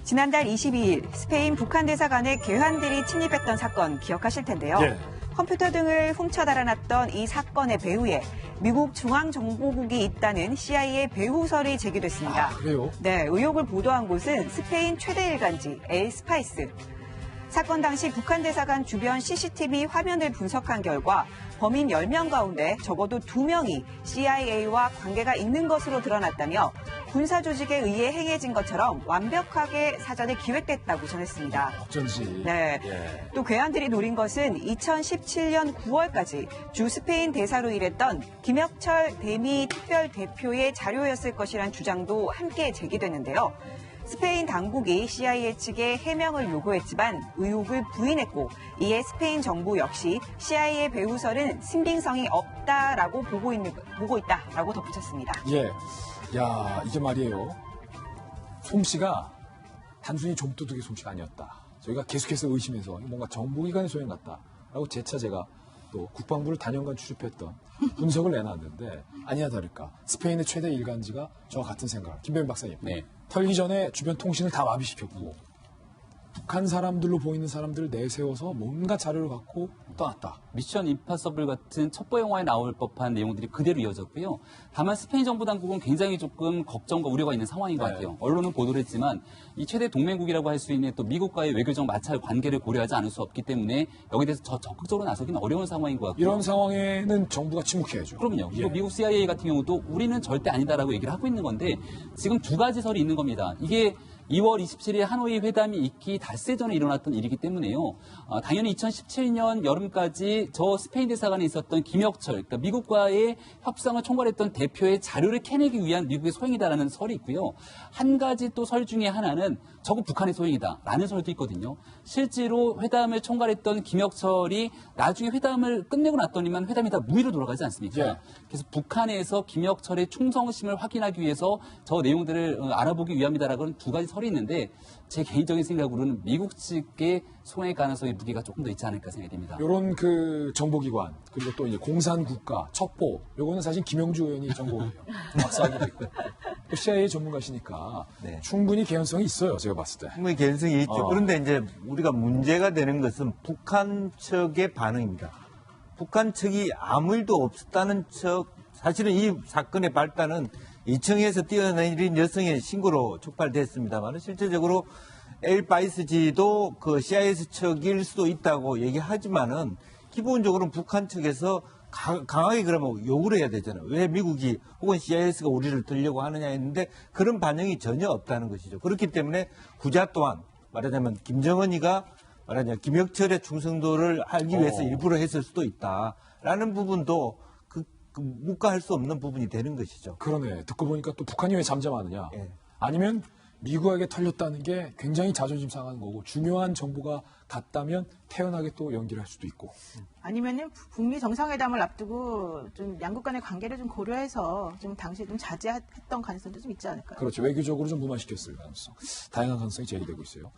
지난달 22일 스페인 북한 대사관에 괴환들이 침입했던 사건 기억하실 텐데요. 예. 컴퓨터 등을 훔쳐 달아났던 이 사건의 배후에 미국 중앙정보국이 있다는 CIA 배후설이 제기됐습니다. 그래요? 네, 의혹을 보도한 곳은 스페인 최대 일간지 엘스파이스. 사건 당시 북한 대사관 주변 CCTV 화면을 분석한 결과 범인 10명 가운데 적어도 2명이 CIA와 관계가 있는 것으로 드러났다며 군사 조직에 의해 행해진 것처럼 완벽하게 사전에 기획됐다고 전했습니다. 어쩐지. 네. 예. 또 괴한들이 노린 것은 2017년 9월까지 주 스페인 대사로 일했던 김혁철 대미 특별 대표의 자료였을 것이란 주장도 함께 제기됐는데요. 스페인 당국이 CIA 측에 해명을 요구했지만 의혹을 부인했고 이에 스페인 정부 역시 CIA 배후설은 신빙성이 없다라고 보고 있다라고 덧붙였습니다. 예. 야, 이게 말이에요. 솜씨가 단순히 좀도둑의 솜씨가 아니었다. 저희가 계속해서 의심해서 뭔가 정보기관의 소행 같다라고 재차 제가 또 국방부를 단연간 출입했던 분석을 내놨는데 아니나 다를까 스페인의 최대 일간지가 저와 같은 생각. 김병민 박사님. 네. 털기 전에 주변 통신을 다 마비시켰고 북한 사람들로 보이는 사람들을 내세워서 뭔가 자료를 갖고 떠났다. 미션 임파서블 같은 첩보 영화에 나올 법한 내용들이 그대로 이어졌고요. 다만 스페인 정부 당국은 굉장히 조금 걱정과 우려가 있는 상황인 것 같아요. 언론은 보도를 했지만 이 최대 동맹국이라고 할 수 있는 또 미국과의 외교적 마찰 관계를 고려하지 않을 수 없기 때문에 여기에 대해서 적극적으로 나서기는 어려운 상황인 것 같고요. 이런 상황에는 정부가 침묵해야죠. 그럼요. 그리고 예. 미국 CIA 같은 경우도 우리는 절대 아니다라고 얘기를 하고 있는 건데 지금 두 가지 설이 있는 겁니다. 이게 2월 27일 하노이 회담이 있기 닷새 전에 일어났던 일이기 때문에요. 당연히 2017년 여름까지 저 스페인 대사관에 있었던 김혁철, 그러니까 미국과의 협상을 총괄했던 대표의 자료를 캐내기 위한 미국의 소행이다라는 설이 있고요. 한 가지 또 설 중에 하나는 저거 북한의 소행이다라는 설도 있거든요. 실제로 회담을 총괄했던 김혁철이 나중에 회담을 끝내고 났더니만 회담이 다 무의로 돌아가지 않습니까? 예. 그래서 북한에서 김혁철의 충성심을 확인하기 위해서 저 내용들을 알아보기 위함이다라는 두 가지 설이 있는데 제 개인적인 생각으로는 미국 측의 소행 가능성의 무게가 조금 더 있지 않을까 생각이 됩니다. 이런 그 정보기관 그리고 또 이제 공산국가 첩보 요거는 사실 김영주 의원이 정보예요. 박사하기도 있고 또 CIA 전문가시니까 네. 충분히 개연성이 있어요. 제가 봤을 때. 충분히 개연성이 있죠. 그런데 이제 우리가 문제가 되는 것은 북한 측의 반응입니다. 북한 측이 아무 일도 없었다는 척, 사실은 이 사건의 발단은 2층에서 뛰어내린 여성의 신고로 촉발됐습니다만 실질적으로 엘바이스지도 그 CIS 측일 수도 있다고 얘기하지만은 기본적으로 북한 측에서 강하게 그러면 요구를 해야 되잖아요. 왜 미국이 혹은 CIS가 우리를 들려고 하느냐 했는데 그런 반응이 전혀 없다는 것이죠. 그렇기 때문에 후자 또한 말하자면 김정은이가 말하자면 김혁철의 충성도를 알기 위해서 일부러 했을 수도 있다라는 부분도 묵과할 수 없는 부분이 되는 것이죠. 그러네. 듣고 보니까 또 북한이 왜 잠잠하느냐. 예. 아니면 미국에게 털렸다는 게 굉장히 자존심 상하는 거고 중요한 정보가 같다면 태연하게 또 연기를 할 수도 있고. 아니면은 북미 정상회담을 앞두고 좀 양국 간의 관계를 좀 고려해서 좀 당시에 좀 자제했던 가능성도 좀 있지 않을까요? 그렇죠. 외교적으로 좀 무마시켰을 가능성. 다양한 가능성이 제기되고 있어요.